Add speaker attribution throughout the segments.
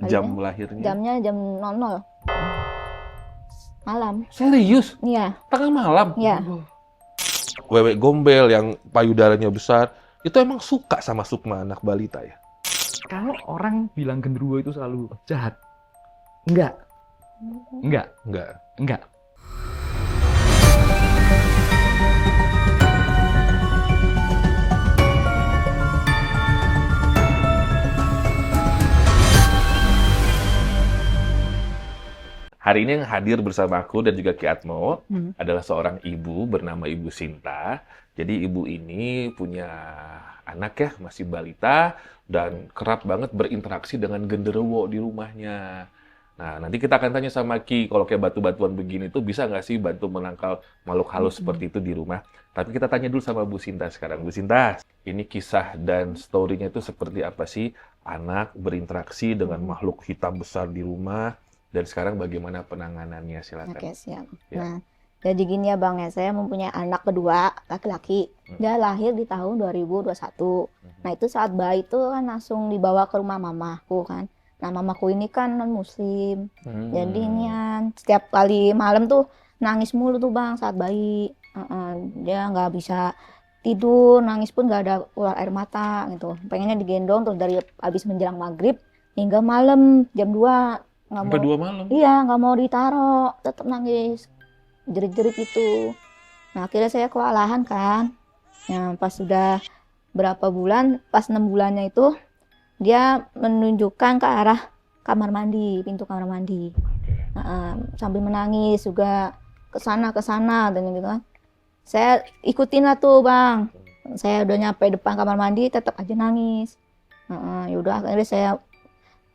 Speaker 1: Jam lahirnya?
Speaker 2: Jamnya jam 00 malam.
Speaker 1: Serius?
Speaker 2: Iya.
Speaker 1: Tengah malam?
Speaker 2: Iya.
Speaker 1: Wewe gombel yang payudaranya besar, itu emang suka sama Sukma anak balita ya?
Speaker 3: Kalau orang bilang genderuwo itu selalu jahat, enggak.
Speaker 1: Hari ini yang hadir bersama aku dan juga Ki Atmo adalah seorang ibu bernama Ibu Sinta. Jadi ibu ini punya anak ya, masih balita, dan kerap banget berinteraksi dengan genderuwo di rumahnya. Nah, nanti kita akan tanya sama Ki, kalau kayak batu-batuan begini tuh bisa nggak sih bantu menangkal makhluk halus seperti itu di rumah? Tapi kita tanya dulu sama Bu Sinta sekarang. Bu Sinta, ini kisah dan story-nya itu seperti apa sih? Anak berinteraksi dengan makhluk hitam besar di rumah, dan sekarang bagaimana penanganannya? Silakan.
Speaker 2: Oke, siap.
Speaker 1: Ya.
Speaker 2: Nah, jadi gini ya Bang ya, saya mempunyai anak kedua, laki-laki. Dia lahir di tahun 2021. Nah, itu saat bayi itu kan langsung dibawa ke rumah mamaku kan. Nah, mamaku ini kan non-muslim. Jadi nian, setiap kali malam tuh nangis mulu tuh Bang saat bayi. Dia nggak bisa tidur, nangis pun nggak ada keluar air mata gitu. Pengennya digendong terus dari habis menjelang maghrib hingga malam jam 2. Nggak
Speaker 1: Sampai
Speaker 2: mau,
Speaker 1: 2 malam?
Speaker 2: iya nggak mau ditaro, tetap nangis, jerit-jerit itu. Nah akhirnya saya kewalahan kan. Nah pas sudah berapa bulan, pas 6 bulannya itu dia menunjukkan ke arah kamar mandi, pintu kamar mandi. Sambil menangis juga ke sana dan gitu kan. Saya ikutin lah tuh Bang. Saya udah nyampe depan kamar mandi, tetap aja nangis. Yaudah akhirnya saya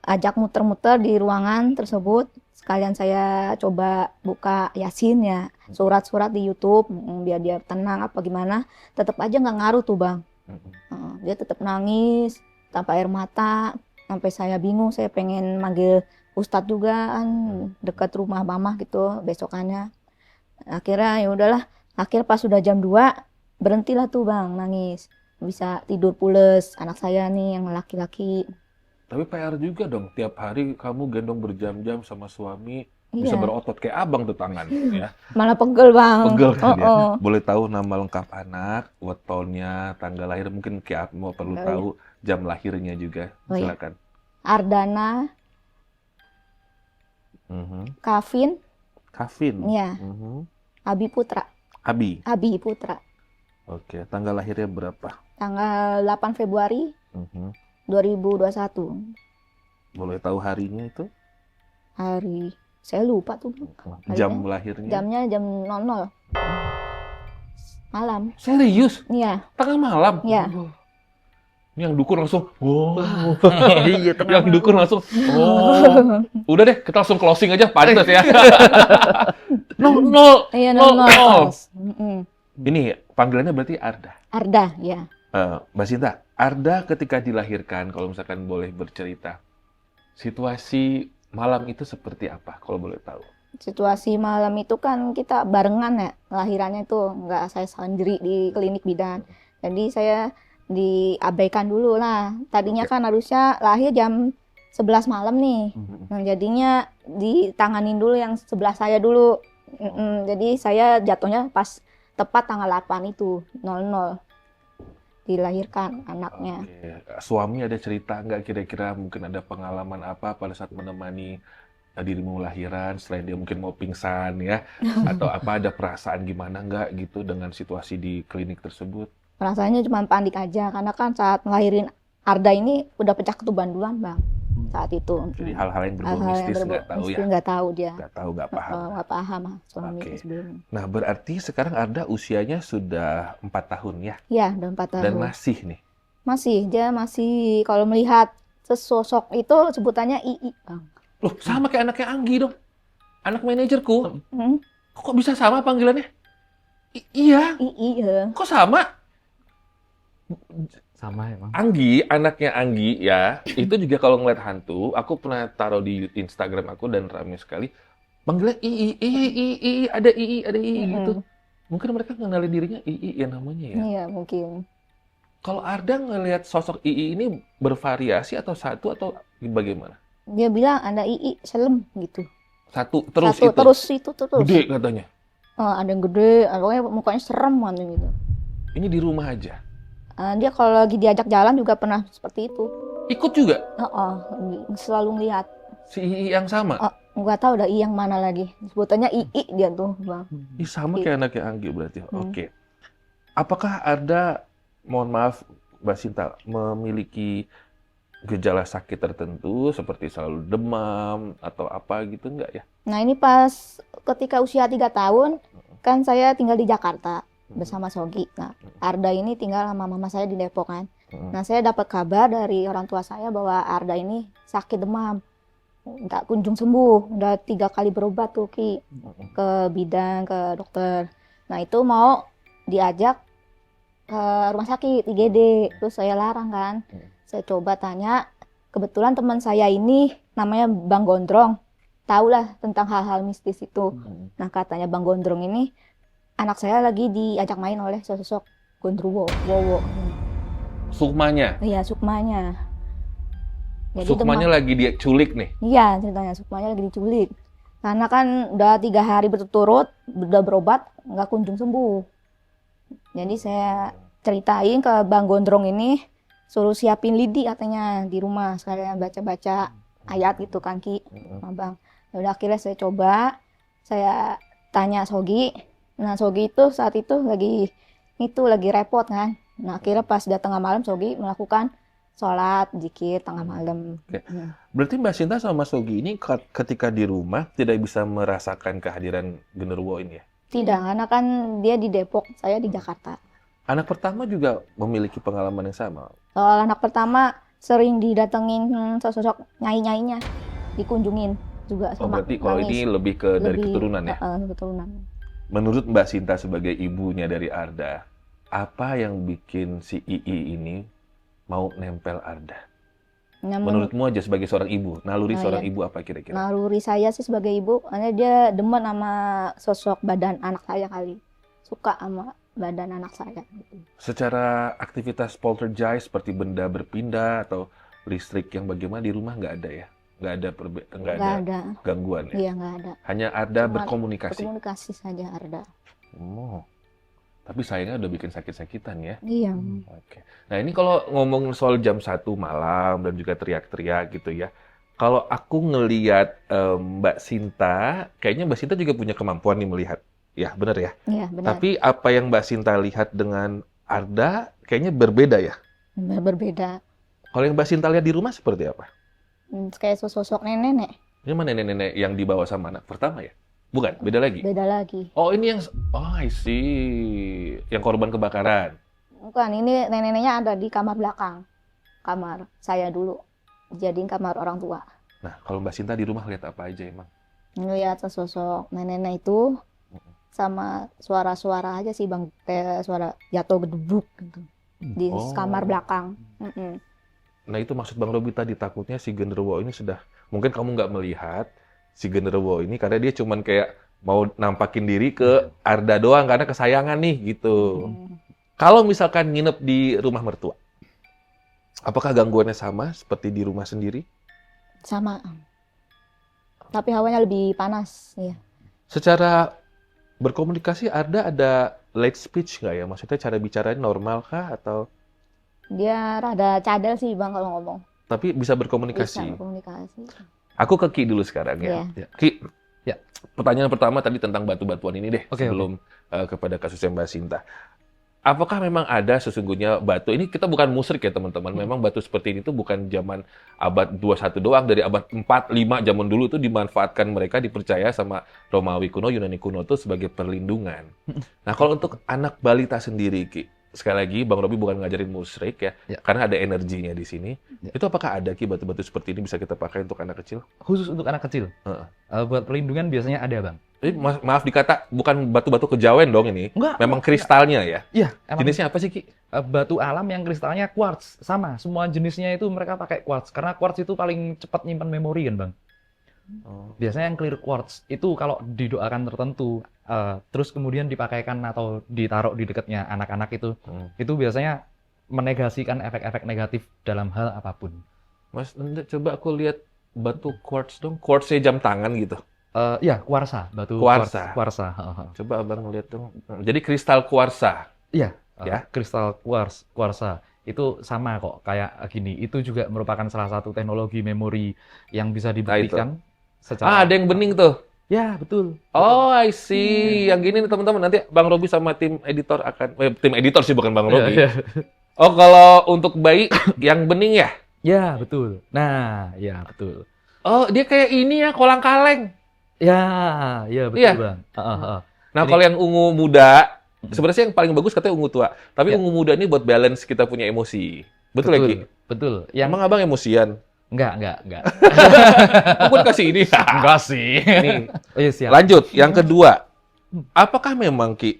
Speaker 2: ajak muter-muter di ruangan tersebut, sekalian saya coba buka Yasin ya, surat-surat di YouTube biar dia tenang apa gimana, tetap aja nggak ngaruh tuh Bang. Dia tetap nangis tanpa air mata, sampai saya bingung, saya pengen manggil Ustadz juga kan dekat rumah mama gitu besokannya. Akhirnya ya udahlah, akhir pas sudah jam 2 berhentilah tuh Bang nangis, bisa tidur pules anak saya nih yang laki-laki.
Speaker 1: Tapi PR juga dong, tiap hari kamu gendong berjam-jam sama suami, bisa
Speaker 2: Iya.
Speaker 1: berotot kayak abang tuh tangan, ya.
Speaker 2: Malah pegel Bang.
Speaker 1: Pegel kan ya. Boleh tahu nama lengkap anak, wetonnya, tanggal lahir, mungkin Ki Atmo perlu tahu jam lahirnya juga.
Speaker 2: Oh, iya.
Speaker 1: Silakan.
Speaker 2: Ardana Kavin,
Speaker 1: Kavin.
Speaker 2: ya, Abi Putra.
Speaker 1: Abi.
Speaker 2: Abi Putra.
Speaker 1: Oke, tanggal lahirnya berapa?
Speaker 2: Tanggal 8 Februari 2021.
Speaker 1: Boleh tahu harinya itu?
Speaker 2: Hari, saya lupa tuh Bang.
Speaker 1: Jam lahirnya?
Speaker 2: Jamnya jam 00 malam.
Speaker 1: Serius?
Speaker 2: Iya,
Speaker 1: Tengah malam?
Speaker 2: iya.
Speaker 1: Ini yang dukun langsung, wow.
Speaker 3: Iya,
Speaker 1: Yang dukun langsung, oh. Udah deh, kita langsung closing aja, pantas ya. Nol.
Speaker 2: Iya, 00.
Speaker 1: Ini panggilannya berarti Arda.
Speaker 2: Arda, ya.
Speaker 1: Mbak Sinta, Arda ketika dilahirkan, kalau misalkan boleh bercerita, situasi malam itu seperti apa, kalau boleh tahu?
Speaker 2: Situasi malam itu kan kita barengan ya, lahirannya tuh nggak saya sendiri di klinik bidan. Jadi saya diabaikan dulu lah. Tadinya kan harusnya lahir jam 11 malam nih. Nah, jadinya ditanganin dulu yang sebelah saya dulu. Jadi saya jatuhnya pas tepat tanggal 8 itu, 00. Dilahirkan anaknya.
Speaker 1: Oke. Suami ada cerita nggak kira-kira mungkin ada pengalaman apa pada saat menemani dirimu lahiran, selain dia mungkin mau pingsan ya, atau apa ada perasaan gimana nggak gitu dengan situasi di klinik tersebut?
Speaker 2: Rasanya cuma panik aja, karena kan saat ngelahirin Arda ini udah pecah ketuban duluan Bang, saat itu.
Speaker 1: Jadi hal-hal yang berbau
Speaker 2: Hal-hal yang
Speaker 1: mistis
Speaker 2: berbau
Speaker 1: nggak tahu ya?
Speaker 2: mistis nggak tahu dia.
Speaker 1: Nggak tahu, nggak paham.
Speaker 2: Nggak paham suami
Speaker 1: Oke.
Speaker 2: sebelumnya.
Speaker 1: Nah, berarti sekarang Arda usianya sudah 4 tahun ya?
Speaker 2: Ya, udah 4 tahun.
Speaker 1: Dan masih nih?
Speaker 2: Dia masih kalau melihat sesosok itu sebutannya II Bang.
Speaker 1: Loh, sama kayak anaknya Anggi dong. Anak manajerku.
Speaker 2: Hmm?
Speaker 1: Kok bisa sama panggilannya? Iya.
Speaker 2: II, ya.
Speaker 1: Kok sama?
Speaker 3: Sama emang.
Speaker 1: Anggi, anaknya Anggi ya, itu juga kalau ngeliat hantu, aku pernah taruh di Instagram aku dan ramai sekali, manggilnya II, ada II gitu. Mungkin mereka kenalin dirinya II ya namanya ya.
Speaker 2: Iya, mungkin.
Speaker 1: Kalau Arda ngelihat sosok II ini bervariasi atau satu atau bagaimana?
Speaker 2: Dia bilang ada ii selem gitu.
Speaker 1: Satu terus
Speaker 2: Satu
Speaker 1: itu.
Speaker 2: terus itu terus.
Speaker 1: Gede katanya.
Speaker 2: Ada yang gede, pokoknya mukanya serem kan gitu.
Speaker 1: Ini di rumah aja.
Speaker 2: Dia kalau lagi diajak jalan juga pernah seperti itu.
Speaker 1: Ikut juga
Speaker 2: Selalu ngelihat.
Speaker 1: si Ii yang sama.
Speaker 2: Nggak tahu dah yang mana lagi. Sebutannya ii dia tuh, Bang.
Speaker 1: Ih, sama kayak anaknya Anggi berarti. Oke. Apakah ada, mohon maaf Mbak Sinta, memiliki gejala sakit tertentu seperti selalu demam atau apa gitu enggak ya?
Speaker 2: Nah, ini pas ketika usia 3 tahun, kan saya tinggal di Jakarta bersama Sogi. Nah, Arda ini tinggal sama mama saya di Depok kan. Nah, saya dapat kabar dari orang tua saya bahwa Arda ini sakit demam. Nggak kunjung sembuh, udah 3 kali berobat tuh Ki, ke bidan, ke dokter. Nah, itu mau diajak ke rumah sakit IGD, terus saya larang kan. Saya coba tanya, kebetulan teman saya ini namanya Bang Gondrong, tahulah tentang hal-hal mistis itu. Nah, katanya Bang Gondrong ini anak saya lagi diajak main oleh sosok Gondruwo, Wowo.
Speaker 1: Sukmanya?
Speaker 2: Iya, sukmanya. Jadi
Speaker 1: Sukmanya lagi dia culik nih?
Speaker 2: Iya, ceritanya sukmanya lagi diculik. Karena kan udah 3 hari berturut-turut, udah berobat, nggak kunjung sembuh. Jadi saya ceritain ke Bang Gondrong ini, suruh siapin lidi katanya di rumah, sekalian baca-baca ayat gitu kan Ki, sama Bang. Ya udah akhirnya saya coba, saya tanya Sogi. Nah, Sogi itu saat itu lagi repot kan. Nah, akhirnya pas udah tengah malam Sogi melakukan sholat, zikir tengah malam.
Speaker 1: Oke. Berarti Mbak Sinta sama Sogi ini ketika di rumah tidak bisa merasakan kehadiran genderuwo ini ya?
Speaker 2: Tidak, karena kan dia di Depok, saya di Jakarta.
Speaker 1: Anak pertama juga memiliki pengalaman yang sama?
Speaker 2: Soal anak pertama sering didatengin sosok nyai-nyainya, dikunjungin juga sama.
Speaker 1: Berarti kalau ini lebih dari keturunan ya?
Speaker 2: Keturunan.
Speaker 1: Menurut Mbak Sinta sebagai ibunya dari Arda, apa yang bikin si Ii ini mau nempel Arda? Menurutmu aja sebagai seorang ibu, naluri seorang ibu apa kira-kira?
Speaker 2: Naluri saya sih sebagai ibu, karena dia demen sama sosok badan anak saya kali. Suka sama badan anak saya.
Speaker 1: Secara aktivitas poltergeist seperti benda berpindah atau listrik yang bagaimana di rumah nggak ada ya? Nggak ada gangguan ya?
Speaker 2: Iya, nggak ada.
Speaker 1: Hanya ada
Speaker 2: Cuma
Speaker 1: berkomunikasi?
Speaker 2: Berkomunikasi saja Arda.
Speaker 1: Tapi sayangnya udah bikin sakit-sakitan ya?
Speaker 2: Iya.
Speaker 1: Oke. Nah ini kalau ngomong soal jam 1 malam dan juga teriak-teriak gitu ya. Kalau aku ngelihat Mbak Sinta, kayaknya Mbak Sinta juga punya kemampuan nih melihat. Ya, benar ya?
Speaker 2: Iya, benar.
Speaker 1: Tapi apa yang Mbak Sinta lihat dengan Arda kayaknya berbeda ya?
Speaker 2: Berbeda.
Speaker 1: Kalau yang Mbak Sinta lihat di rumah seperti apa?
Speaker 2: Kayak sosok nenek-nenek.
Speaker 1: Ini mana nenek-nenek yang dibawa sama anak pertama ya? Bukan, beda lagi?
Speaker 2: Beda lagi.
Speaker 1: Oh, ini yang... Oh, I see. Yang korban kebakaran.
Speaker 2: Bukan, ini nenek-neneknya ada di kamar belakang. Kamar saya dulu. Jadiin kamar orang tua.
Speaker 1: Nah, kalau Mbak Sinta di rumah lihat apa aja emang?
Speaker 2: Ngeliat sosok nenek-nenek itu sama suara-suara aja sih Bang. Kayak suara jatuh gedebuk gitu. Di kamar belakang.
Speaker 1: Nah, itu maksud Bang Robi tadi, takutnya si genderuwo ini sudah... Mungkin kamu nggak melihat si genderuwo ini karena dia cuman kayak mau nampakin diri ke Arda doang karena kesayangan nih gitu. Kalau misalkan nginep di rumah mertua, apakah gangguannya sama seperti di rumah sendiri?
Speaker 2: Sama. Tapi hawanya lebih panas ya.
Speaker 1: Secara berkomunikasi Arda ada late speech nggak ya? Maksudnya cara bicaranya normal kah atau?
Speaker 2: Dia rada cadel sih Bang kalau ngomong.
Speaker 1: Tapi bisa berkomunikasi?
Speaker 2: Bisa berkomunikasi.
Speaker 1: Aku ke Ki dulu sekarang ya. Ki, ya. Pertanyaan pertama tadi tentang batu-batuan ini deh, sebelum kepada kasusnya Mbak Sinta. Apakah memang ada sesungguhnya batu, ini kita bukan musyrik ya teman-teman, memang batu seperti ini tuh bukan zaman abad 21 doang, dari abad 4, 5 zaman dulu tuh dimanfaatkan mereka, dipercaya sama Romawi kuno, Yunani kuno tuh sebagai perlindungan. Nah kalau untuk anak balita sendiri Ki, sekali lagi Bang Robi bukan ngajarin musyrik ya, karena ada energinya di sini. Itu apakah ada Ki batu-batu seperti ini bisa kita pakai untuk anak kecil?
Speaker 3: Khusus untuk anak kecil? Buat perlindungan biasanya ada Bang.
Speaker 1: Maaf dikata, bukan batu-batu kejawen dong ini?
Speaker 3: Enggak.
Speaker 1: Memang kristalnya ya?
Speaker 3: Iya.
Speaker 1: Jenisnya apa sih Ki?
Speaker 3: Batu alam yang kristalnya quartz. Sama, semua jenisnya itu mereka pakai quartz. Karena quartz itu paling cepat nyimpan memori kan Bang. Biasanya yang clear quartz itu kalau didoakan tertentu, terus kemudian dipakaikan atau ditaruh di dekatnya anak-anak itu biasanya menegasikan efek-efek negatif dalam hal apapun.
Speaker 1: Mas, coba aku lihat batu quartz dong. Quartznya jam tangan gitu.
Speaker 3: Ya, kuarsa, batu
Speaker 1: Kuarsa.
Speaker 3: kuarsa.
Speaker 1: Coba abang lihat dong. Jadi kristal kuarsa.
Speaker 3: Iya,
Speaker 1: Ya.
Speaker 3: kristal kuarsa itu sama kok kayak gini. Itu juga merupakan salah satu teknologi memori yang bisa dibuktikan secara.
Speaker 1: Ada yang bening tuh.
Speaker 3: Ya, betul.
Speaker 1: Oh, I see. Yang gini nih teman-teman, nanti Bang Robi sama tim editor akan tim editor sih bukan Bang Robi.
Speaker 3: Iya.
Speaker 1: Oh, kalau untuk bayi yang bening ya?
Speaker 3: Ya, betul. Nah, ya betul.
Speaker 1: Oh, dia kayak ini ya, kolang-kaleng.
Speaker 3: Ya, betul,
Speaker 1: Iya.
Speaker 3: Bang.
Speaker 1: Nah,
Speaker 3: Ini-
Speaker 1: kalau yang ungu muda, sebenarnya sih yang paling bagus katanya ungu tua. Tapi
Speaker 3: Ya.
Speaker 1: ungu muda ini buat balance kita punya emosi. Betul ya, Ki?
Speaker 3: Betul. Yang
Speaker 1: Emang abang emosian?
Speaker 3: enggak.
Speaker 1: Aku dikasih ini.
Speaker 3: Enggak sih.
Speaker 1: Nih,
Speaker 3: Oh, iya, siap.
Speaker 1: lanjut. Yang kedua, apakah memang Ki,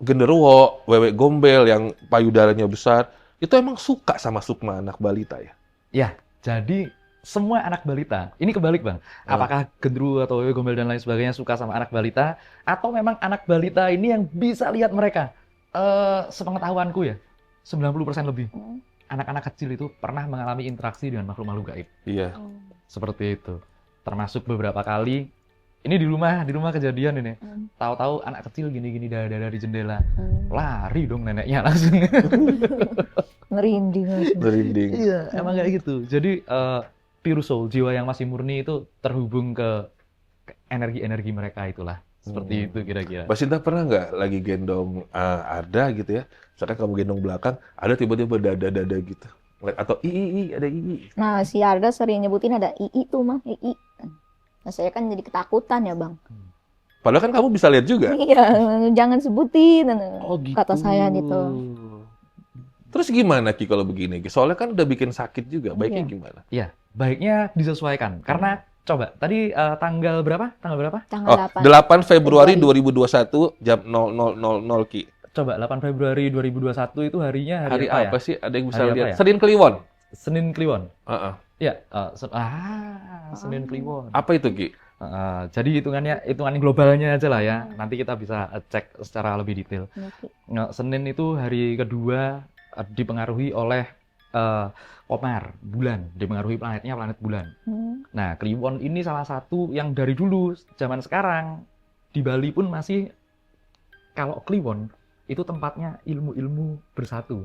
Speaker 1: genderuwo, wewe gombel yang payudaranya besar, itu emang suka sama Sukma anak balita ya?
Speaker 3: Ya, jadi semua anak balita, ini kebalik Bang. Apakah genderuwo atau wewe gombel dan lain sebagainya suka sama anak balita, atau memang anak balita ini yang bisa lihat mereka? Sepengetahuanku ya, 90% lebih. Anak-anak kecil itu pernah mengalami interaksi dengan makhluk-makhluk gaib.
Speaker 1: Iya.
Speaker 3: Seperti itu. Termasuk beberapa kali, ini di rumah kejadian ini. Tahu-tahu anak kecil gini-gini dada di jendela. Lari dong neneknya langsung.
Speaker 2: Merinding langsung.
Speaker 1: Merinding.
Speaker 3: Iya, emang kayak gitu. Jadi pure soul, jiwa yang masih murni itu terhubung ke energi-energi mereka itulah. Seperti itu kira-kira.
Speaker 1: Mbak Sinta pernah nggak lagi gendong ada gitu ya? Misalkan kamu gendong belakang, ada tiba-tiba dada-dada gitu. Atau ada ii.
Speaker 2: Nah, si Arda sering nyebutin ada II tuh mah, II. Nah, saya kan jadi ketakutan ya, Bang.
Speaker 1: Padahal kan kamu bisa lihat juga.
Speaker 2: Iya, jangan sebutin.
Speaker 3: Oh gitu.
Speaker 2: Kata saya gitu.
Speaker 1: Terus gimana Ki kalau begini? Ki? Soalnya kan udah bikin sakit juga. Baiknya
Speaker 2: Iya.
Speaker 1: gimana?
Speaker 3: Iya, baiknya disesuaikan. Karena coba tadi tanggal berapa? Tanggal berapa?
Speaker 2: Tanggal
Speaker 1: Oh,
Speaker 2: 8.
Speaker 1: 8 Februari 2021 jam 00.00 Ki.
Speaker 3: Coba 8 Februari 2021 itu harinya
Speaker 1: Hari
Speaker 3: apa
Speaker 1: apa
Speaker 3: ya?
Speaker 1: sih? Ada yang bisa
Speaker 3: Hari apa
Speaker 1: lihat?
Speaker 3: ya?
Speaker 1: Senin Kliwon.
Speaker 3: Senin Kliwon.
Speaker 1: Heeh.
Speaker 3: Iya, Senin Kliwon.
Speaker 1: Apa itu Ki?
Speaker 3: Jadi hitungan globalnya aja lah ya. Nanti kita bisa cek secara lebih detail. Nah, Senin itu hari kedua dipengaruhi oleh Komar, bulan. Dipengaruhi planetnya planet bulan. Nah, Kliwon ini salah satu yang dari dulu, zaman sekarang, di Bali pun masih, kalau Kliwon, itu tempatnya ilmu-ilmu bersatu.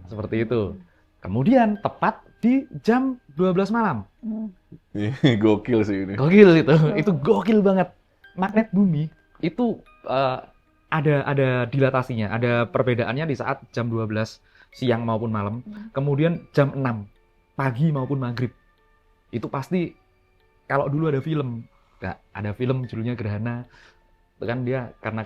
Speaker 3: Seperti itu. Kemudian, tepat di jam 12 malam.
Speaker 1: Gokil sih ini.
Speaker 3: Gokil itu gokil banget. Magnet bumi, itu ada dilatasinya, ada perbedaannya di saat jam 12 siang maupun malam. Kemudian jam 6 pagi maupun maghrib. Itu pasti, kalau dulu ada film judulnya Gerhana, itu kan dia karena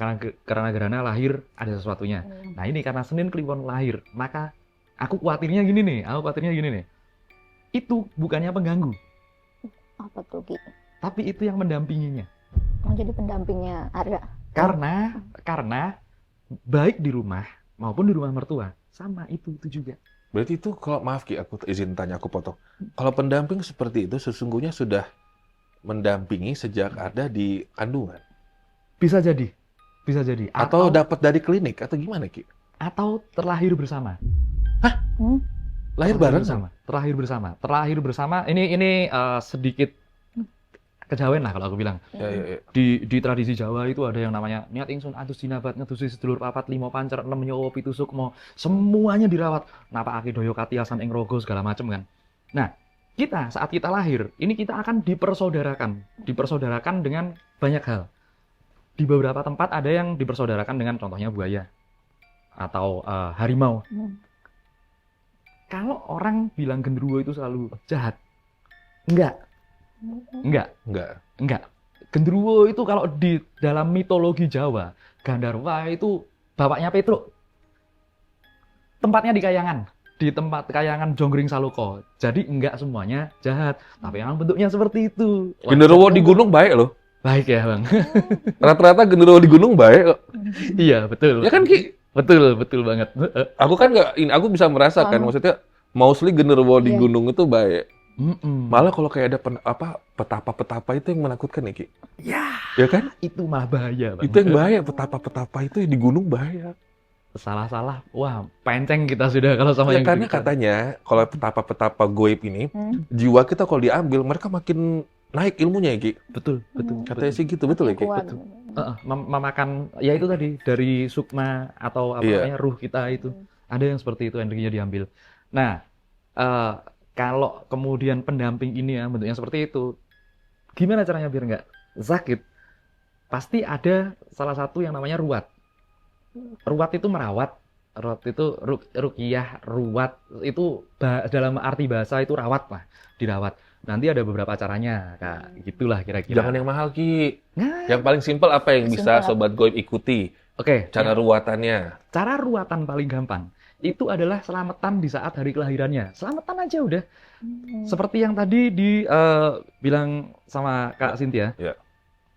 Speaker 3: gerhana lahir ada sesuatunya. Nah ini karena Senin Kliwon lahir, maka aku khawatirnya gini nih. Itu bukannya pengganggu,
Speaker 2: Apa tuh, Ki?
Speaker 3: tapi itu yang mendampinginya.
Speaker 2: Oh, jadi pendampingnya Arda.
Speaker 3: Karena baik di rumah maupun di rumah mertua sama itu juga.
Speaker 1: Berarti itu kalau maaf Ki, aku izin tanya, aku potong. Kalau pendamping seperti itu sesungguhnya sudah mendampingi sejak ada di kandungan
Speaker 3: Bisa jadi.
Speaker 1: atau dapat dari klinik atau gimana Ki?
Speaker 3: Atau terlahir bersama.
Speaker 1: Lahir bareng sama?
Speaker 3: Terlahir bersama. Ini sedikit kejawen lah kalau aku bilang.
Speaker 1: Ya.
Speaker 3: Di tradisi Jawa itu ada yang namanya niat ingsun atus dinabat ngedusi sedulur papat limo pancer 6 nyawa 7 sukma. Semuanya dirawat. Napakake daya katiasan ing raga segala macam kan. Nah, kita saat kita lahir, ini kita akan dipersaudarakan dengan banyak hal. Di beberapa tempat ada yang dipersaudarakan dengan contohnya buaya atau harimau. Kalau orang bilang genderuwo itu selalu jahat, enggak. Genderuwo itu kalau di dalam mitologi Jawa, Gandarwa itu bapaknya Petruk. Tempatnya di Kayangan, di tempat Kayangan Jonggring Saloko. Jadi enggak semuanya jahat, tapi memang bentuknya seperti itu.
Speaker 1: Genderuwo di gunung baik loh.
Speaker 3: Baik ya, Bang.
Speaker 1: Rata-rata genderuwo di gunung baik kok.
Speaker 3: Iya, betul.
Speaker 1: Ya kan Ki?
Speaker 3: Betul banget.
Speaker 1: Aku kan aku bisa merasakan, maksudnya mostly genderuwo di
Speaker 2: Iya.
Speaker 1: gunung itu baik.
Speaker 3: Mm-mm.
Speaker 1: Malah kalau kayak ada petapa-petapa itu yang menakutkan ya Ki.
Speaker 3: Ya,
Speaker 1: Ya kan?
Speaker 3: itu mah bahaya, Bang.
Speaker 1: Itu yang bahaya, petapa-petapa itu di gunung bahaya.
Speaker 3: salah-salah, wah penceng kita sudah kalau sama
Speaker 1: Ya,
Speaker 3: yang
Speaker 1: karena
Speaker 3: gitu-gitu.
Speaker 1: katanya kalau petapa-petapa goib ini, jiwa kita kalau diambil, mereka makin naik ilmunya ya, Ki.
Speaker 3: Betul, betul.
Speaker 1: Katanya sih gitu, betul ya, Ki?
Speaker 2: Kuat.
Speaker 3: Memakan ya itu tadi dari sukma atau apa
Speaker 1: Iya.
Speaker 3: namanya ruh kita itu. Ada yang seperti itu energinya diambil. Nah, eh, kalau kemudian pendamping ini ya bentuknya seperti itu, gimana caranya biar nggak sakit? Pasti ada salah satu yang namanya ruat. Ruat itu merawat. Ruat itu ruqyah, ruat itu dalam arti bahasa itu rawat lah, dirawat. Nanti ada beberapa caranya, Kak. Gitulah kira-kira.
Speaker 1: Jangan yang mahal, Ki.
Speaker 3: Nah,
Speaker 1: Yang paling simpel apa yang bisa
Speaker 2: Simpel apa?
Speaker 1: Sobat Goib ikuti?
Speaker 3: oke.
Speaker 1: Cara ruatannya.
Speaker 3: Cara ruatan paling gampang itu adalah selamatan di saat hari kelahirannya. Selamatan aja udah. Seperti yang tadi bilang sama Kak Cynthia.
Speaker 1: Ya.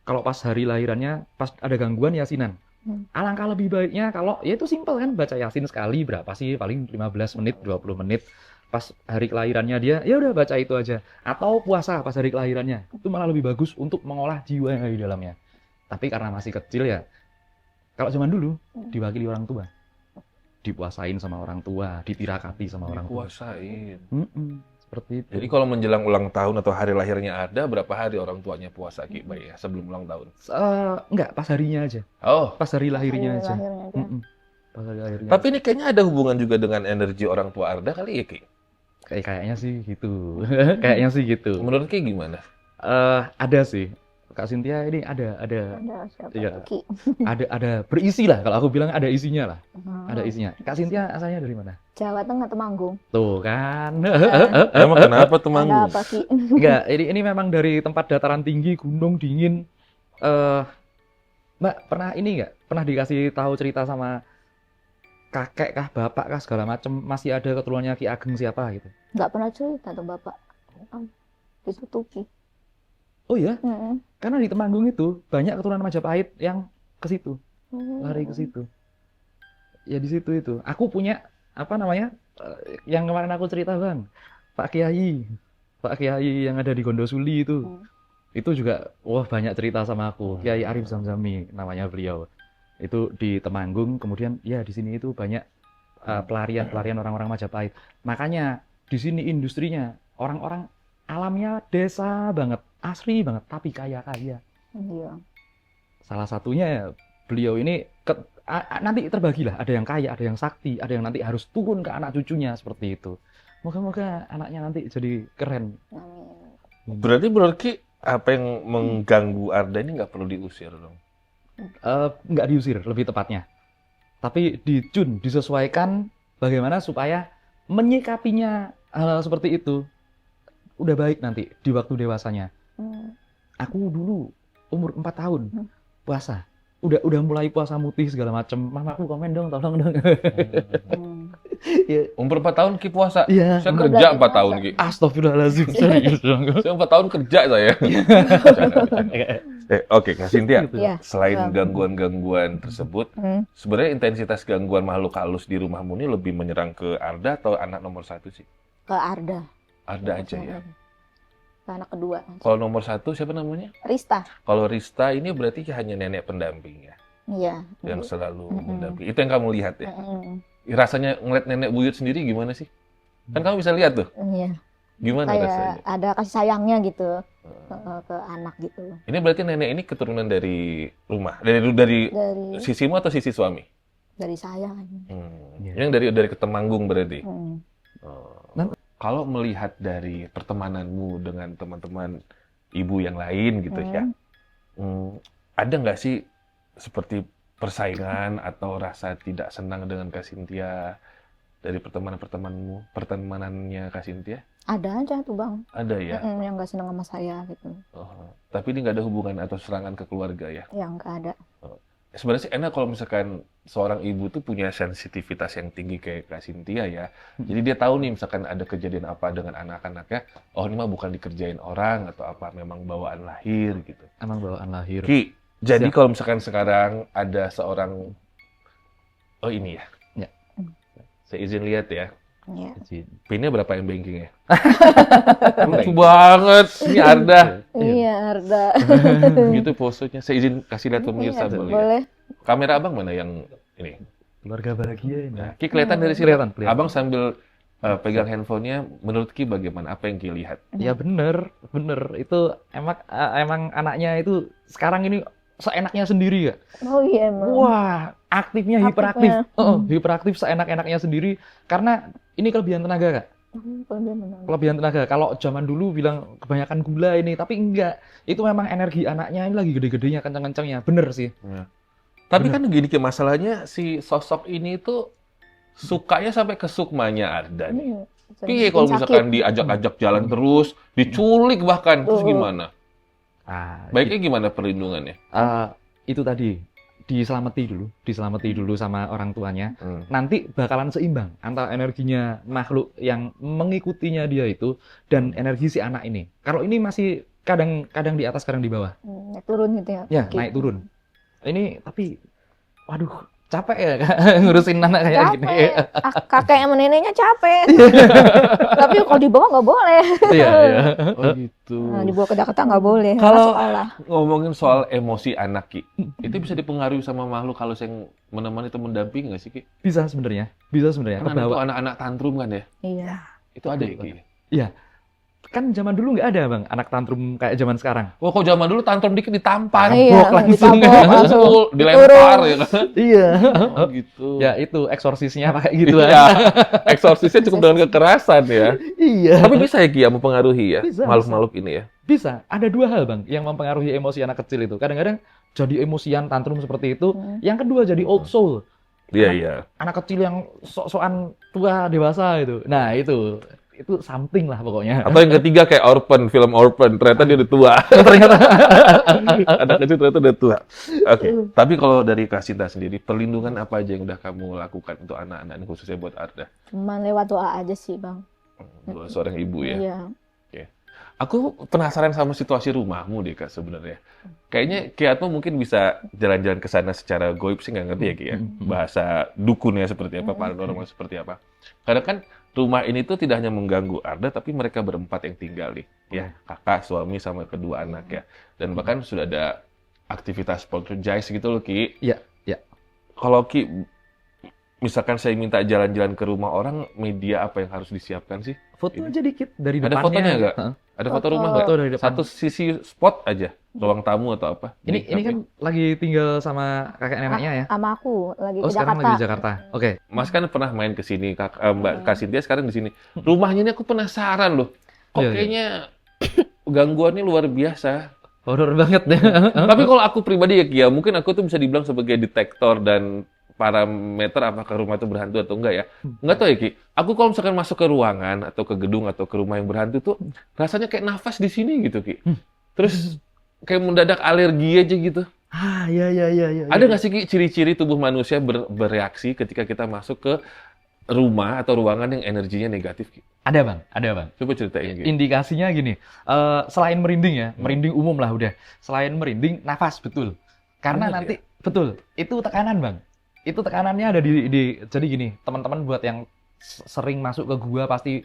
Speaker 3: Kalau pas hari lahirannya, pas ada gangguan yasinan. Alangkah lebih baiknya kalau ya itu simpel kan, baca yasin sekali berapa sih, paling 15 menit, 20 menit. Pas hari kelahirannya dia, ya udah baca itu aja. Atau puasa pas hari kelahirannya. Itu malah lebih bagus untuk mengolah jiwa yang ada di dalamnya. Tapi karena masih kecil ya, kalau zaman dulu diwakili orang tua. Dipuasain sama orang tua, ditirakati sama orang tua.
Speaker 1: Puasain.
Speaker 3: Seperti itu.
Speaker 1: Jadi kalau menjelang ulang tahun atau hari lahirnya ada, berapa hari orang tuanya puasa, Ki? Baik ya, sebelum ulang tahun.
Speaker 3: Enggak, pas harinya aja.
Speaker 1: Oh,
Speaker 3: Pas hari lahirnya aja.
Speaker 2: Lahirnya aja.
Speaker 3: Pas hari lahirnya.
Speaker 1: tapi ini kayaknya ada hubungan juga dengan energi orang tua Arda kali ya, Ki?
Speaker 3: Kayaknya sih gitu. Kayaknya sih gitu.
Speaker 1: Menurut Ki gimana?
Speaker 3: Ada sih. Kak Cynthia ini ada
Speaker 2: Ada siapa?
Speaker 3: Iya.
Speaker 2: Ki.
Speaker 3: ada berisi lah, kalau aku bilang ada isinya lah. Ada isinya. Kak Cynthia asalnya dari mana?
Speaker 2: Jawa Tengah Temanggung.
Speaker 3: Tuh kan.
Speaker 1: Emang kenapa tuh,
Speaker 2: Ada
Speaker 1: Manggung?
Speaker 2: apa Ki?
Speaker 3: Enggak, ini memang dari tempat dataran tinggi, gunung dingin. Mbak, pernah ini enggak? Pernah dikasih tahu cerita sama kakek kah, bapak kah, segala macam, masih ada keturunannya Ki Ageng siapa gitu?
Speaker 2: Nggak pernah cerita tuh bapak. Ditutupi.
Speaker 3: Oh ya,
Speaker 2: Mm-mm.
Speaker 3: karena di Temanggung itu banyak keturunan Majapahit yang ke situ, lari ke situ. Ya di situ itu. Aku punya apa namanya? Yang kemarin aku cerita, Bang. Pak Kiai yang ada di Gondosuli itu. Itu juga wah banyak cerita sama aku. Kiai Arif Zamzami namanya beliau. Itu di Temanggung, kemudian ya di sini itu banyak pelarian orang-orang Majapahit. Makanya di sini industrinya orang-orang alamnya desa banget, asri banget, tapi kaya-kaya.
Speaker 2: Iya.
Speaker 3: Salah satunya ya, beliau ini nanti terbagilah, ada yang kaya, ada yang sakti, ada yang nanti harus turun ke anak cucunya seperti itu. Moga-moga anaknya nanti jadi keren.
Speaker 2: Amin.
Speaker 1: Berarti menurut Ki, apa yang mengganggu Arda ini nggak perlu diusir dong?
Speaker 3: Nggak diusir, lebih tepatnya. Tapi disesuaikan bagaimana supaya menyikapinya hal seperti itu udah baik nanti di waktu dewasanya. Aku dulu umur 4 tahun puasa. Udah mulai puasa mutih segala macem. Mamaku komen dong, tolong dong. Ya.
Speaker 1: Umur 4 tahun Ki puasa?
Speaker 3: Iya.
Speaker 1: Saya kerja 4 tahun, Ki.
Speaker 3: Astagfirullahaladzim, serius dong.
Speaker 1: Saya 4 tahun kerja saya. Oke, Kak Cynthia.
Speaker 2: Iya.
Speaker 1: Selain
Speaker 2: Iya.
Speaker 1: gangguan-gangguan tersebut, sebenarnya intensitas gangguan makhluk halus di rumahmu ini lebih menyerang ke Arda atau anak nomor 1 sih?
Speaker 2: Ke Arda.
Speaker 1: Arda aja ya.
Speaker 2: Ke anak kedua.
Speaker 1: Kalau nomor 1 siapa namanya?
Speaker 2: Rista.
Speaker 1: Kalau Rista ini berarti hanya nenek pendamping ya,
Speaker 2: Iya.
Speaker 1: yang selalu mendamping. Itu yang kamu lihat ya.
Speaker 2: Mm-mm.
Speaker 1: Rasanya ngeliat nenek buyut sendiri gimana sih? Kan kamu bisa lihat tuh.
Speaker 2: Iya.
Speaker 1: Gimana
Speaker 2: Kayak
Speaker 1: rasanya?
Speaker 2: ada kasih sayangnya gitu ke anak gitu.
Speaker 1: Ini berarti nenek ini keturunan dari rumah, dari
Speaker 2: Dari
Speaker 1: sisimu atau sisi suami?
Speaker 2: dari saya.
Speaker 3: Iya.
Speaker 1: Yang dari Ketemanggung berarti.
Speaker 2: Mm.
Speaker 1: Kalau melihat dari pertemananmu dengan teman-teman ibu yang lain gitu ya, ada nggak sih seperti persaingan atau rasa tidak senang dengan Kak Cynthia dari pertemanannya Kak Cynthia?
Speaker 2: Ada aja tuh Bang.
Speaker 1: Ada ya.
Speaker 2: Yang nggak senang sama saya gitu.
Speaker 1: Tapi ini nggak ada hubungan atau serangan ke keluarga ya?
Speaker 2: Yang nggak ada.
Speaker 1: Sebenarnya sih enak kalau misalkan seorang ibu tuh punya sensitivitas yang tinggi kayak Kak Cynthia ya. Jadi dia tahu nih misalkan ada kejadian apa dengan anak-anaknya, oh ini mah bukan dikerjain orang atau apa, memang bawaan lahir gitu.
Speaker 3: Emang bawaan lahir.
Speaker 1: Ki, jadi
Speaker 3: Siap.
Speaker 1: kalau misalkan sekarang ada seorang, oh ini ya.
Speaker 3: Ya.
Speaker 1: Saya izin lihat ya.
Speaker 2: Iya.
Speaker 1: Pinnya berapa M banking ya? Lucu banget, ini Arda.
Speaker 2: Iya Arda.
Speaker 1: Gitu posenya. Saya izin kasih lihat pemirsa
Speaker 2: Iya,
Speaker 1: boleh.
Speaker 2: boleh.
Speaker 1: Kamera abang mana yang ini?
Speaker 3: Keluarga bahagia ini.
Speaker 1: Nah, Ki kelihatan dari sini.
Speaker 3: Kelihatan.
Speaker 1: Abang sambil pegang handphonenya, menurut Ki bagaimana? Apa yang Ki lihat?
Speaker 3: Ya bener. Itu emang anaknya itu sekarang ini seenaknya sendiri ya.
Speaker 2: Oh iya emang.
Speaker 3: Wah, aktifnya hiperaktif. Hiperaktif seenak-enaknya sendiri karena ini kelebihan tenaga, Kak. Kelebihan tenaga. Kalau zaman dulu bilang kebanyakan gula ini, tapi enggak. Itu memang energi anaknya ini lagi gede-gedenya, kencang-kencangnya. Bener sih.
Speaker 1: Ya. Tapi kan gini Ki, masalahnya si sosok ini tuh sukanya sampai ke sukmanya Arda nih. Ki kalau misalkan diajak-ajak jalan terus, diculik bahkan, terus gimana? Baiknya gimana perlindungannya?
Speaker 3: Itu tadi diselamati dulu sama orang tuanya. Nanti bakalan seimbang antara energinya makhluk yang mengikutinya dia itu dan energi si anak ini. Kalau ini masih kadang di atas, kadang di bawah.
Speaker 2: Naik turun gitu ya?
Speaker 3: Ya, naik turun. Ini tapi, waduh, capek ya Kak, ngurusin anak kayak gini.
Speaker 2: Kakek sama neneknya capek. Tapi kalau dibawa nggak boleh.
Speaker 3: Iya.
Speaker 1: Oh gitu.
Speaker 2: Nah, dibawa ke Jakarta nggak boleh.
Speaker 1: Kalau ngomongin soal emosi anak Ki, itu bisa dipengaruhi sama makhluk halus yang menemani atau mendampingi nggak sih Ki?
Speaker 3: Bisa sebenarnya.
Speaker 1: Karena itu anak-anak tantrum kan ya?
Speaker 2: Iya.
Speaker 1: Itu ada ya Ki?
Speaker 3: Iya. Kan zaman dulu nggak ada Bang, anak tantrum kayak zaman sekarang.
Speaker 1: Wah, kok zaman dulu tantrum dikit ditampar,
Speaker 3: langsung
Speaker 1: dilempar ya kan?
Speaker 3: Iya.
Speaker 1: Oh gitu.
Speaker 3: Ya itu eksorsisnya pakai gitu
Speaker 1: ya. Eksorsisnya cukup dengan kekerasan ya.
Speaker 3: Iya.
Speaker 1: Tapi bisa ya Ki ya mempengaruhi ya makhluk-makhluk ini ya?
Speaker 3: Bisa. Ada dua hal Bang yang mempengaruhi emosi anak kecil itu. Kadang-kadang jadi emosian tantrum seperti itu. Yang kedua jadi old soul.
Speaker 1: Iya.
Speaker 3: Anak kecil yang sok-sokan tua dewasa itu. Nah itu something lah pokoknya.
Speaker 1: Atau yang ketiga kayak Orphan, film Orphan, ternyata dia udah tua.
Speaker 3: Ternyata
Speaker 1: anak kecil ternyata udah tua. Oke. Tapi kalau dari Kak Sinta sendiri, perlindungan apa aja yang udah kamu lakukan untuk anak-anak ini khususnya buat Arda?
Speaker 2: Cuman lewat doa aja sih Bang.
Speaker 1: Doa seorang ibu ya.
Speaker 2: Iya.
Speaker 1: Oke. Aku penasaran sama situasi rumahmu deh Kak sebenarnya. Kayaknya Ki Atmo mungkin bisa jalan-jalan ke sana secara goib sih, nggak ngerti ya Ki ya. Bahasa dukunnya seperti apa, paranormal seperti apa. Karena kan rumah ini tuh tidak hanya mengganggu Arda, tapi mereka berempat yang tinggal nih, ya kakak, suami, sama kedua anak ya. Dan bahkan sudah ada aktivitas poltergeist gitu loh Ki.
Speaker 3: Iya.
Speaker 1: Kalau Ki, misalkan saya minta jalan-jalan ke rumah orang, media apa yang harus disiapkan sih?
Speaker 3: Foto aja dikit dari
Speaker 1: depannya. Ada fotonya nggak? Ada foto rumah nggak?
Speaker 3: Foto dari depan.
Speaker 1: Satu sisi spot aja, ruang tamu atau apa?
Speaker 3: Ini kan lagi tinggal sama kakek neneknya ya?
Speaker 2: Sama aku lagi ke
Speaker 3: sekarang
Speaker 2: Jakarta.
Speaker 3: Lagi di Jakarta. Oke.
Speaker 1: Mas kan pernah main ke sini, Mbak Kak Cynthia sekarang di sini. Rumahnya ini aku penasaran loh. Kok kayaknya gangguannya luar biasa.
Speaker 3: Horor banget deh.
Speaker 1: Tapi kalau aku pribadi ya Kia, mungkin aku tuh bisa dibilang sebagai detektor dan parameter apakah rumah itu berhantu atau enggak ya. Enggak tahu ya Ki. Aku kalau misalkan masuk ke ruangan atau ke gedung atau ke rumah yang berhantu tuh rasanya kayak nafas di sini gitu Ki. Terus kayak mendadak alergi aja gitu.
Speaker 3: Iya.
Speaker 1: Ada nggak sih Ki ciri-ciri tubuh manusia bereaksi ketika kita masuk ke rumah atau ruangan yang energinya negatif Ki?
Speaker 3: Ada Bang.
Speaker 1: Coba ceritain Ki.
Speaker 3: Indikasinya gini, selain merinding ya, merinding umum lah udah. Selain merinding, nafas betul. Karena nanti betul, itu tekanan Bang. Itu tekanannya ada jadi gini, teman-teman buat yang sering masuk ke gua pasti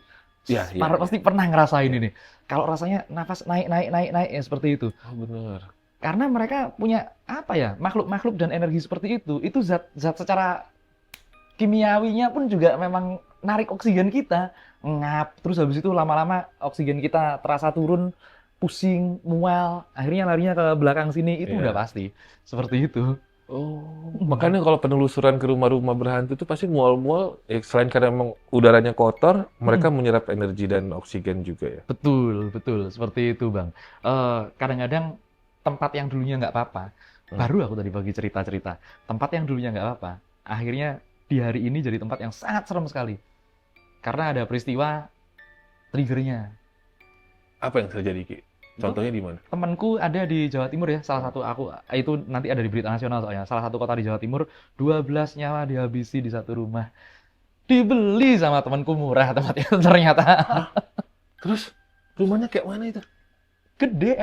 Speaker 3: pasti pernah ngerasain ini. Kalau rasanya nafas naik ya seperti itu.
Speaker 1: Oh benar.
Speaker 3: Karena mereka punya apa ya, makhluk-makhluk dan energi seperti itu zat secara kimiawinya pun juga memang narik oksigen kita, ngap, terus habis itu lama-lama oksigen kita terasa turun, pusing, mual, akhirnya larinya ke belakang sini, itu udah pasti seperti itu.
Speaker 1: Oh, makanya kalau penelusuran ke rumah-rumah berhantu itu pasti mual-mual, selain karena memang udaranya kotor, mereka menyerap energi dan oksigen juga ya?
Speaker 3: Betul, seperti itu Bang. Kadang-kadang tempat yang dulunya nggak apa-apa, baru aku tadi bagi cerita-cerita, tempat yang dulunya nggak apa-apa, akhirnya di hari ini jadi tempat yang sangat serem sekali. Karena ada peristiwa triggernya.
Speaker 1: Apa yang terjadi Ki? Contohnya di mana?
Speaker 3: Temanku ada di Jawa Timur ya, salah satu itu nanti ada di berita nasional soalnya. Salah satu kota di Jawa Timur, 12 nyawa dihabisi di satu rumah. Dibeli sama temanku murah tempatnya ternyata.
Speaker 1: Terus rumahnya kayak mana itu?
Speaker 3: Gede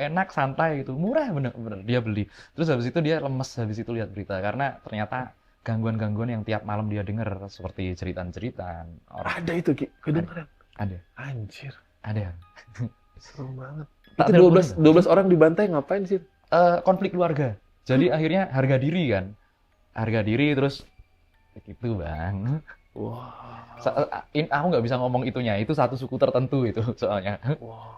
Speaker 3: enak, santai gitu. Murah bener-bener dia beli. Terus habis itu dia lemes habis itu lihat berita karena ternyata gangguan-gangguan yang tiap malam dia dengar seperti cerita-cerita orang.
Speaker 1: Ada itu Ki, kedengeran.
Speaker 3: Ada.
Speaker 1: Anjir.
Speaker 3: Ada.
Speaker 1: Seru banget. Itu 12 orang dibantai ngapain sih?
Speaker 3: Konflik keluarga. Jadi akhirnya harga diri terus Gitu bang.
Speaker 1: Wah.
Speaker 3: Aku nggak bisa ngomong itunya, itu satu suku tertentu itu soalnya.
Speaker 1: Wah.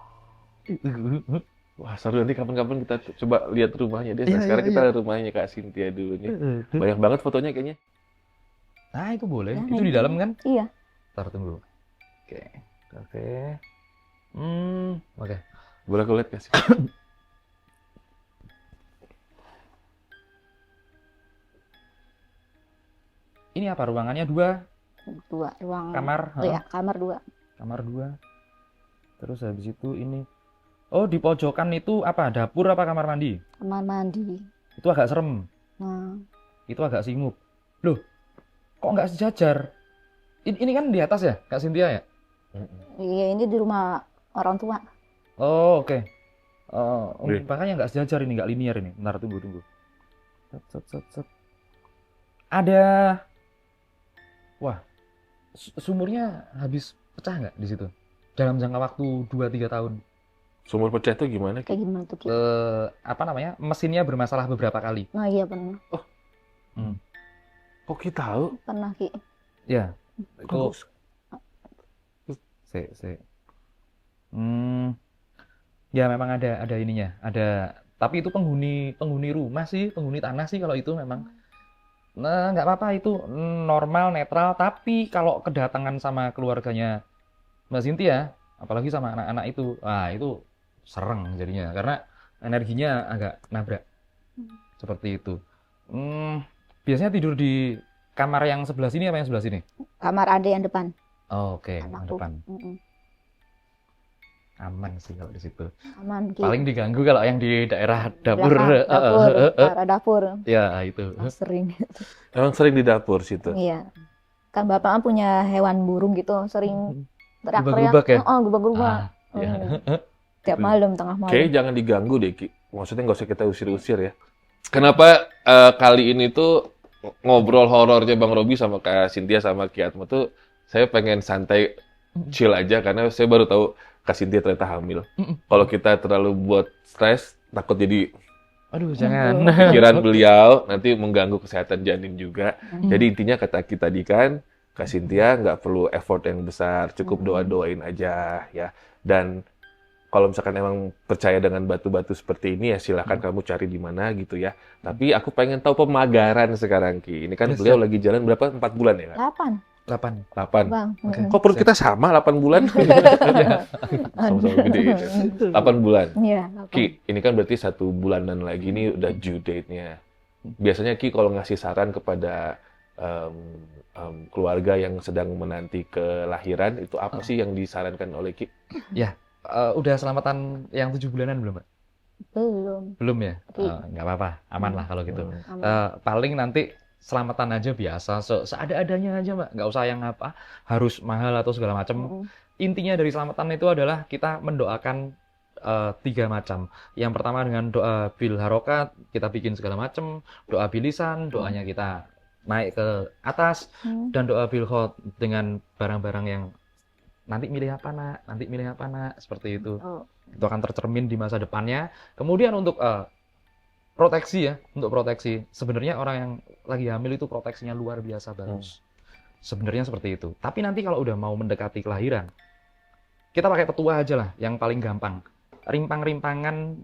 Speaker 1: Wah, seru, nanti kapan-kapan kita coba lihat rumahnya deh. Nah,
Speaker 3: Iya,
Speaker 1: sekarang
Speaker 3: iya,
Speaker 1: kita
Speaker 3: iya.
Speaker 1: rumahnya Kak Cynthia dulu nih. Banyak banget fotonya kayaknya.
Speaker 3: Nah itu boleh,
Speaker 2: Ya,
Speaker 3: itu di dalam kan?
Speaker 2: Iya.
Speaker 3: Ntar tunggu. Oke, oke. Oke.
Speaker 1: Boleh aku lihat Kak?
Speaker 3: Ini apa ruangannya? 2
Speaker 2: Dua ruang.
Speaker 3: kamar.
Speaker 2: Iya, kamar 2.
Speaker 3: Kamar 2. Terus habis itu ini. Oh, di pojokan itu apa? Dapur apa kamar mandi?
Speaker 2: Kamar mandi.
Speaker 3: Itu agak serem.
Speaker 2: Nah,
Speaker 3: Itu agak singgup. Loh, kok nggak sejajar? Ini kan di atas ya, Kak Cynthia ya?
Speaker 2: iya ini di rumah orang tua.
Speaker 3: Oh, oke.
Speaker 1: Wih.
Speaker 3: Makanya nggak sejajar ini, nggak linear ini. Bentar, tunggu. Set. Ada, wah, sumurnya habis pecah nggak di situ? Dalam jangka waktu 2-3 tahun.
Speaker 1: Sumur pecah itu gimana, Ki?
Speaker 2: Kayak gimana tuh, Ki?
Speaker 3: Apa namanya? Mesinnya bermasalah beberapa kali.
Speaker 2: Nah, iya pernah.
Speaker 1: Kok Ki tahu?
Speaker 2: Pernah, Ki.
Speaker 3: Ya, itu
Speaker 1: Kok-
Speaker 3: se. Ya memang ada ininya, ada. Tapi itu penghuni rumah sih, penghuni tanah sih kalau itu memang. Nah, nggak apa-apa itu normal, netral. Tapi kalau kedatangan sama keluarganya Mbak Cynthia, apalagi sama anak-anak itu, itu sereng jadinya karena energinya agak nabrak. Seperti itu. Biasanya tidur di kamar yang sebelah sini apa yang sebelah sini?
Speaker 2: Kamar ade yang depan.
Speaker 3: Oh, oke, yang
Speaker 2: Anakku.
Speaker 3: depan.
Speaker 2: Mm-mm.
Speaker 3: Aman sih kalau di situ.
Speaker 2: Aman, Ki.
Speaker 3: Paling diganggu kalau yang di daerah dapur.
Speaker 2: Belakang, arah dapur.
Speaker 3: Ya, itu.
Speaker 2: Sering.
Speaker 1: Emang sering di dapur situ.
Speaker 2: Iya. Kan bapak kan punya hewan burung gitu, sering teriak-teriak.
Speaker 3: Gubak-gubak ya?
Speaker 2: Oh, gubak-gubak.
Speaker 3: Ya.
Speaker 2: Tiap malam, tengah malam.
Speaker 1: Kayaknya jangan diganggu deh, Ki. Maksudnya nggak usah kita usir-usir ya. Kenapa kali ini tuh ngobrol horornya Bang Robi sama Kak Cynthia sama Ki Atmo tuh saya pengen santai, chill aja karena saya baru tahu Kak Cynthia ternyata hamil. Kalau kita terlalu buat stres, takut jadi
Speaker 3: Aduh, jangan.
Speaker 1: pikiran beliau nanti mengganggu kesehatan janin juga. Jadi intinya kata kita tadi kan, Kak Cynthia nggak perlu effort yang besar, cukup doa-doain aja ya. Dan kalau misalkan emang percaya dengan batu-batu seperti ini ya silakan kamu cari di mana gitu ya. Tapi aku pengen tahu pemagaran sekarang Ki. Ini kan
Speaker 3: Yes,
Speaker 1: beliau lagi jalan berapa? 4 bulan ya? Kak?
Speaker 2: 8,
Speaker 3: 8.
Speaker 1: 8.
Speaker 2: Bang.
Speaker 3: Oke.
Speaker 1: Kok perut kita sama 8 bulan? Sama-sama gede ya. 8 bulan.
Speaker 2: Iya, 8.
Speaker 1: Ki, ini kan berarti 1 bulanan lagi ini udah due date-nya. Biasanya Ki kalau ngasih saran kepada keluarga yang sedang menanti kelahiran, itu apa sih yang disarankan oleh Ki?
Speaker 3: Udah selamatan yang 7 bulanan belum, Mbak?
Speaker 2: Belum.
Speaker 3: Belum ya?
Speaker 2: Oke.
Speaker 3: Nggak apa-apa, aman lah kalau gitu.
Speaker 2: Aman.
Speaker 3: Paling nanti selamatan aja biasa, seada-adanya aja, Mbak. Nggak usah yang apa, harus mahal atau segala macam. Intinya dari selamatan itu adalah kita mendoakan 3 macam. Yang pertama dengan doa bil harokat, kita bikin segala macam. Doa bilisan, doanya kita naik ke atas. Dan doa bil khot dengan barang-barang yang nanti milih apa nak, seperti itu.
Speaker 2: Oh.
Speaker 3: Itu akan tercermin di masa depannya. Kemudian untuk proteksi ya, untuk proteksi. Sebenarnya orang yang lagi hamil itu proteksinya luar biasa bagus. Sebenarnya seperti itu. Tapi nanti kalau udah mau mendekati kelahiran, kita pakai petua aja lah, yang paling gampang. Rimpang-rimpangan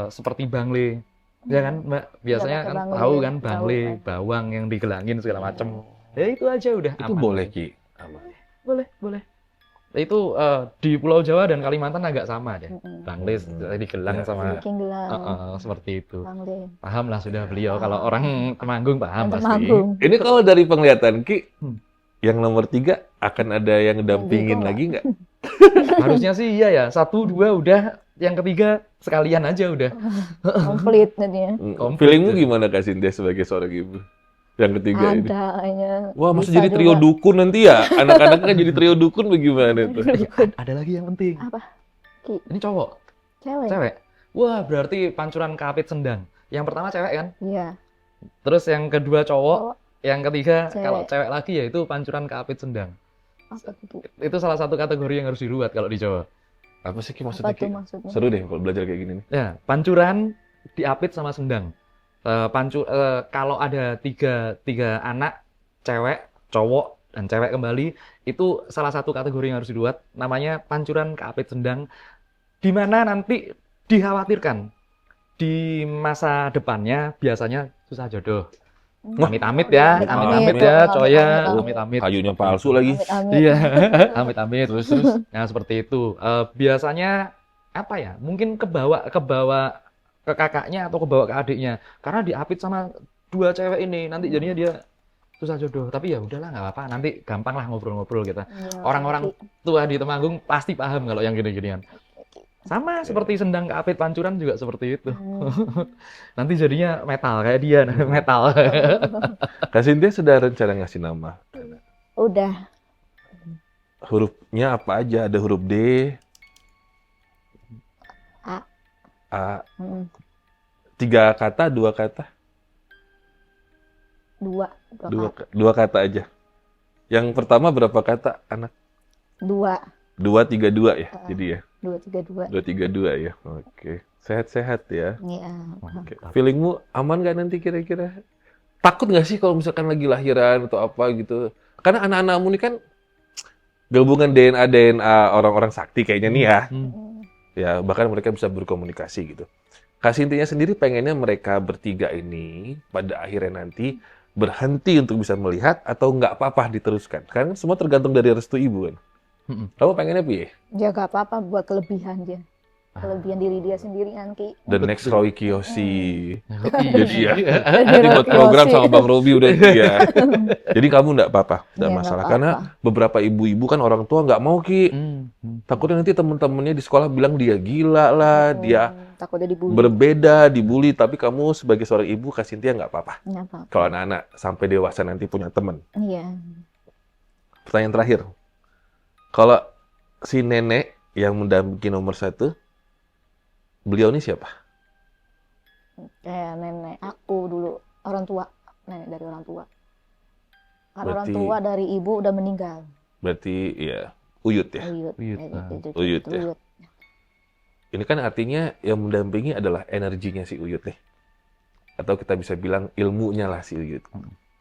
Speaker 3: seperti bangle, ya kan Mbak? Biasanya
Speaker 2: pakai
Speaker 3: kan
Speaker 2: bangle,
Speaker 3: tahu
Speaker 2: ya.
Speaker 3: kan bangle,
Speaker 2: Tahu.
Speaker 3: bawang yang digelangin segala macam. Ya itu aja udah
Speaker 1: Itu
Speaker 3: aman.
Speaker 1: boleh Ki?
Speaker 3: Boleh. Itu di Pulau Jawa dan Kalimantan agak sama deh. Bangle digelang
Speaker 1: Ya,
Speaker 3: sama
Speaker 2: Bikin gelang.
Speaker 3: seperti itu.
Speaker 2: Bangle.
Speaker 3: Paham lah sudah beliau. Kalau orang Temanggung paham
Speaker 2: Yang
Speaker 3: pasti.
Speaker 2: Temanggung.
Speaker 1: Ini kalau dari penglihatan Ki,
Speaker 3: Hmm.
Speaker 1: yang nomor 3 akan ada yang dampingin
Speaker 2: Bego,
Speaker 1: lagi nggak?
Speaker 3: Harusnya sih iya ya. 1, 2 udah. Yang ketiga sekalian aja udah.
Speaker 2: Komplit jadinya.
Speaker 3: Komplit.
Speaker 1: Feelingmu gimana Kak Cynthia sebagai seorang ibu? Yang ketiga ini.
Speaker 2: Ada kayaknya.
Speaker 1: Wah, masa
Speaker 2: Bisa
Speaker 1: jadi trio
Speaker 2: juga.
Speaker 1: dukun nanti ya? Anak-anaknya jadi trio dukun bagaimana tuh?
Speaker 3: Ada lagi yang penting.
Speaker 2: Apa? Ki?
Speaker 3: Ini cowok,
Speaker 2: Cewek?
Speaker 3: cewek. Wah, berarti pancuran kapit sendang. Yang pertama cewek kan?
Speaker 2: Iya.
Speaker 3: Terus yang kedua cowok,
Speaker 2: Cowok.
Speaker 3: yang ketiga
Speaker 2: Cewek.
Speaker 3: kalau cewek lagi ya itu pancuran kapit sendang.
Speaker 2: Apa tuh?
Speaker 3: Itu salah satu kategori yang harus diruat kalau di Jawa.
Speaker 1: Apa sih Ki
Speaker 2: Apa
Speaker 1: maksudnya Ki?
Speaker 2: tuh maksudnya?
Speaker 1: Seru deh kalau belajar kayak gini nih.
Speaker 3: Ya, pancuran diapit sama sendang. Kalau ada tiga anak cewek, cowok, dan cewek kembali, itu salah satu kategori yang harus dibuat, namanya pancuran keapit sendang, di mana nanti dikhawatirkan di masa depannya biasanya susah jodoh. Amit-amit ya, amit-amit ya, coy ya, amit-amit.
Speaker 1: Kayunya palsu lagi.
Speaker 2: Amit-amit.
Speaker 3: Iya, amit-amit terus. Nah, seperti itu. Biasanya apa ya? Mungkin kebawa ke kakaknya atau kebawa ke adiknya. Karena diapit sama dua cewek ini, nanti jadinya dia susah jodoh. Tapi ya udahlah, nggak apa-apa. Nanti gampang lah ngobrol-ngobrol kita.
Speaker 2: Iya,
Speaker 3: Orang-orang tua di Temanggung pasti paham kalau yang gini-ginian. Sama seperti sendang keapit pancuran juga seperti itu. Nanti jadinya metal kayak dia, metal.
Speaker 1: Kak Cynthia sudah rencana ngasih nama?
Speaker 2: Udah.
Speaker 1: Hurufnya apa aja? Ada huruf D,
Speaker 2: A.
Speaker 1: A.
Speaker 2: Mm,
Speaker 1: 3 kata, 2 kata?
Speaker 2: Dua.
Speaker 1: Dua kata aja. Yang pertama berapa kata anak?
Speaker 2: Dua.
Speaker 1: 2, 3, 2 ya? Jadi ya?
Speaker 2: 2, 3, 2.
Speaker 1: 2, 3, 2 ya? Oke. Sehat-sehat ya?
Speaker 2: Iya.
Speaker 1: Oke. Feelingmu aman nggak nanti kira-kira? Takut nggak sih kalau misalkan lagi lahiran atau apa gitu? Karena anak-anakmu ini kan gabungan DNA orang-orang sakti kayaknya nih ya. Ya, bahkan mereka bisa berkomunikasi gitu. Kak Cynthia sendiri pengennya mereka bertiga ini pada akhirnya nanti berhenti untuk bisa melihat atau nggak apa-apa diteruskan. Karena kan semua tergantung dari restu ibu kan. Kamu pengennya piye?
Speaker 2: Ya gak apa-apa buat kelebihan dia. Kelebihan diri dia sendiri nanti.
Speaker 1: The next Roy Kiyoshi.
Speaker 3: Jadi
Speaker 1: Jadi ya. Nanti buat program sama Bang Robi udah ya. Jadi kamu nggak apa-apa, nggak
Speaker 2: Iya,
Speaker 1: masalah.
Speaker 2: nggak
Speaker 1: Karena
Speaker 2: apa-apa.
Speaker 1: beberapa ibu-ibu kan orang tua nggak mau Ki. Takutnya nanti temen-temennya di sekolah bilang dia gila lah, dia
Speaker 2: Takutnya dibully.
Speaker 1: berbeda, dibully. Tapi kamu sebagai seorang ibu, Kak Cynthia nggak apa-apa.
Speaker 2: Nggak apa-apa.
Speaker 1: Kalau anak-anak sampai dewasa nanti punya teman.
Speaker 2: Iya.
Speaker 1: Pertanyaan terakhir. Kalau si nenek yang mendampingi nomor 1, beliau ini siapa?
Speaker 2: Kayak nenek aku dulu, orang tua. Nenek dari orang tua. Karena orang
Speaker 1: Berarti-
Speaker 2: tua dari ibu udah meninggal.
Speaker 1: Berarti ya Uyut ya.
Speaker 2: Uyut.
Speaker 3: Uyut,
Speaker 1: Uyut ya. Ini kan artinya yang mendampingi adalah energinya si Uyut nih. Atau kita bisa bilang ilmunya lah si Uyut.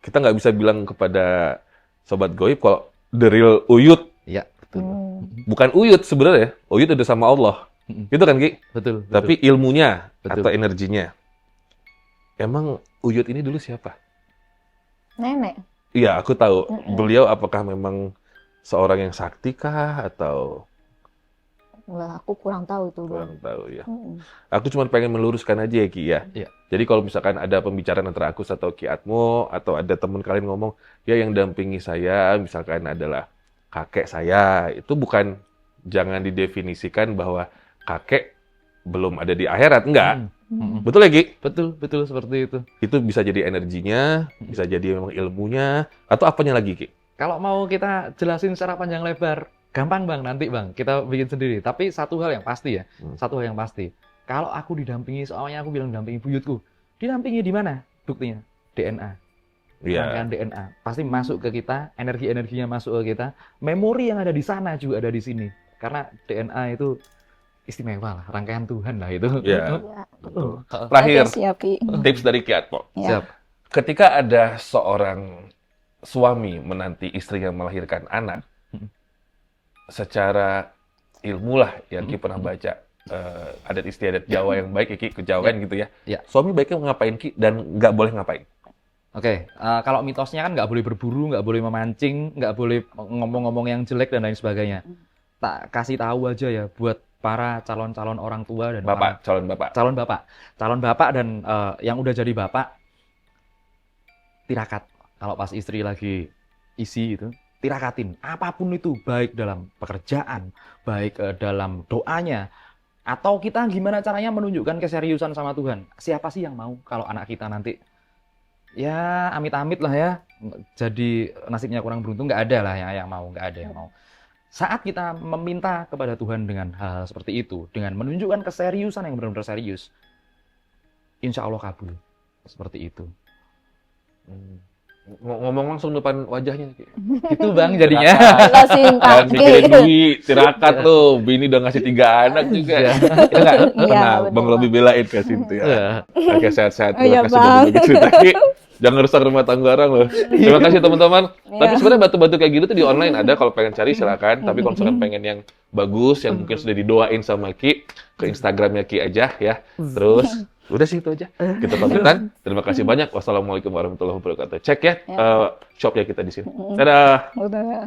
Speaker 1: Kita nggak bisa bilang kepada Sobat Goib kalau the real Uyut.
Speaker 3: Iya, betul.
Speaker 1: Bukan Uyut sebenarnya. Uyut udah sama Allah. Gitu kan Ki?
Speaker 3: Betul.
Speaker 1: Tapi ilmunya
Speaker 3: Betul.
Speaker 1: atau energinya. Emang Uyut ini dulu siapa?
Speaker 2: Nenek.
Speaker 1: Iya, aku tahu.
Speaker 2: Mm-mm.
Speaker 1: Beliau apakah memang seorang yang sakti kah atau
Speaker 2: Wah, aku kurang tahu itu. Bang.
Speaker 1: kurang tahu ya.
Speaker 2: Mm-mm.
Speaker 1: Aku cuma pengen meluruskan aja ya Ki ya.
Speaker 3: Iya.
Speaker 1: Jadi kalau misalkan ada pembicaraan antara aku atau Ki Atmo atau ada teman kalian ngomong, ya yang dampingi saya misalkan adalah kakek saya, itu bukan jangan didefinisikan bahwa kakek belum ada di akhirat, enggak. Betul ya Ki?
Speaker 3: Betul seperti itu.
Speaker 1: Itu bisa jadi energinya, bisa jadi memang ilmunya, atau apanya lagi Ki?
Speaker 3: Kalau mau kita jelasin secara panjang lebar, gampang Bang, nanti Bang, kita bikin sendiri. Tapi satu hal yang pasti ya, satu hal yang pasti. Kalau aku didampingi, soalnya aku bilang dampingi buyutku. Didampingi di mana? Buktinya, DNA.
Speaker 1: Iya.
Speaker 3: Rangkaian DNA. Pasti masuk ke kita, energi-energinya masuk ke kita. Memori yang ada di sana juga ada di sini. Karena DNA itu istimewa lah, rangkaian Tuhan lah itu.
Speaker 1: Iya.
Speaker 2: Ya.
Speaker 1: Betul.
Speaker 3: Heeh.
Speaker 1: Terakhir,
Speaker 2: Oke, siap, Ki.
Speaker 1: tips dari Ki Atmo.
Speaker 2: Ya.
Speaker 3: Siap.
Speaker 1: Ketika ada seorang suami menanti istrinya melahirkan anak, secara ilmu lah yang Ki pernah baca, adat istiadat Jawa yang baik ya Ki, kejawen gitu ya.
Speaker 3: Ya.
Speaker 1: Suami baiknya ngapain Ki dan nggak boleh ngapain?
Speaker 3: Oke, kalau mitosnya kan nggak boleh berburu, nggak boleh memancing, nggak boleh ngomong-ngomong yang jelek dan lain sebagainya. Tak kasih tahu aja ya buat para calon-calon orang tua dan
Speaker 1: Bapak, calon bapak.
Speaker 3: calon bapak dan yang udah jadi bapak, tirakat. Kalau pas istri lagi isi itu, tirakatin apapun itu, baik dalam pekerjaan, baik dalam doanya, atau kita gimana caranya menunjukkan keseriusan sama Tuhan. Siapa sih yang mau kalau anak kita nanti ya amit-amit lah ya jadi nasibnya kurang beruntung, nggak ada lah yang mau, nggak ada yang mau. Saat kita meminta kepada Tuhan dengan hal seperti itu, dengan menunjukkan keseriusan yang benar-benar serius, insya Allah kabul. Seperti itu.
Speaker 1: Ngomong langsung depan wajahnya.
Speaker 3: Itu Bang jadinya.
Speaker 2: Kasih
Speaker 1: Jangan mikirin
Speaker 2: kaki.
Speaker 1: duit, tirakat lo. Bini udah ngasih 3 anak juga. Itu nggak
Speaker 2: Iya,
Speaker 1: pernah
Speaker 2: bener,
Speaker 1: Bang
Speaker 2: Bang.
Speaker 1: Robi belain ke Sintia.
Speaker 3: Iya.
Speaker 1: Oke, sehat-sehat.
Speaker 2: Iya,
Speaker 1: Terima kasih
Speaker 2: Bang.
Speaker 1: udah berbagi cerita, Ki. Jangan rusak rumah tangga orang loh. Terima kasih teman-teman.
Speaker 2: Iya.
Speaker 1: Tapi sebenarnya batu-batu kayak gitu tuh di online ada, kalau pengen cari silakan. Tapi kalau misalkan pengen yang bagus, yang mungkin sudah didoain sama Ki, ke Instagramnya Ki aja ya. Terus udah sih itu aja. Kita pamitan. Terima kasih banyak. Wassalamualaikum warahmatullahi wabarakatuh. Cek ya shopnya kita di sini. Dadah.
Speaker 2: Udah.